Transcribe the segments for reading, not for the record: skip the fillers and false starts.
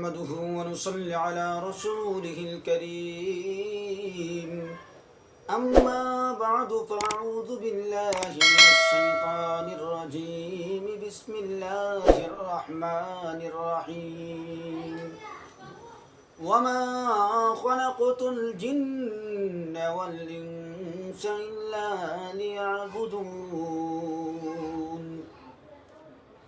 نحمده ونصلي على رسوله الكريم أما بعد فأعوذ بالله من الشيطان الرجيم بسم الله الرحمن الرحيم وما خلقت الجن والإنس إلا ليعبدون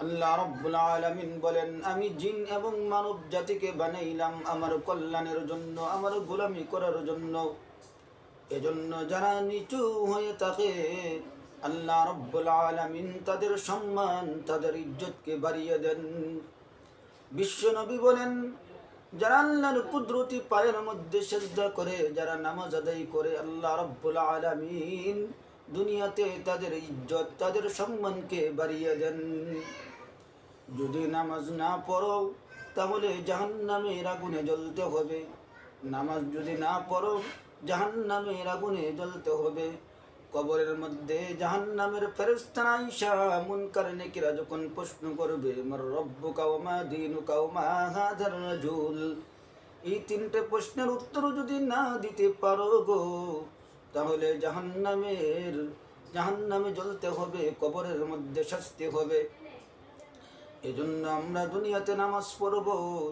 আল্লাহ রাব্বুল আলামিন বলেন, আমি জিন এবং মানব জাতিকে বানাইলাম আমার কল্যাণের জন্য, আমার গোলামি করার জন্য। এজন্য যারা নিচু হয়ে থাকে আল্লাহ রাব্বুল আলামিন তাদের সম্মান, তাদের ইজ্জতকে বাড়িয়ে দেন। বিশ্বনবী বলেন, যারা আল্লাহর কুদরতি পায়ের মধ্যে সিজদা করে, যারা নামাজ আদায় করে, আল্লাহ রাব্বুল আলামিন দুনিয়াতে তাদের ইজ্জত, তাদের সম্মানকে বাড়িয়ে দেন। যদি নামাজ না পড়ো তাহলে জাহান্নামের আগুনে জ্বলতে হবে। নামাজ যদি না পড়ো জাহান্নামের আগুনে জ্বলতে হবে। কবরের মধ্যে জাহান্নামের ফেরেশতারা আইসা মুনকার নেকিরা যখন প্রশ্ন করবে, মার রব্বুকা ওয়া মা দীনুকা ওয়া মা হাযার রাজুল, এই তিনটে প্রশ্নের উত্তর যদি না দিতে পারো গো, তাহলে জাহান্নামে জ্বলতে হবে, কবরের মধ্যে শাস্তি হবে। এজন্য আমরা দুনিয়াতে নামাজ পড়ব।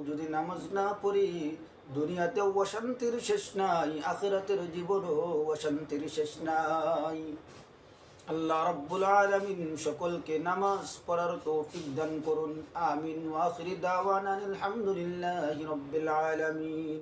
যদি নামাজ না পড়ি দুনিয়াতেও অশান্তির শেষ নাই, আখিরাতের জীবনও অশান্তির শেষ নাই। আল্লাহ রাব্বুল আলামিন সকলকে নামাজ পড়ার তৌফিক দান করুন। আমিন। ওয়া আখিরি দাওয়ানা আলহামদুলিল্লাহি রাব্বিল আলামিন।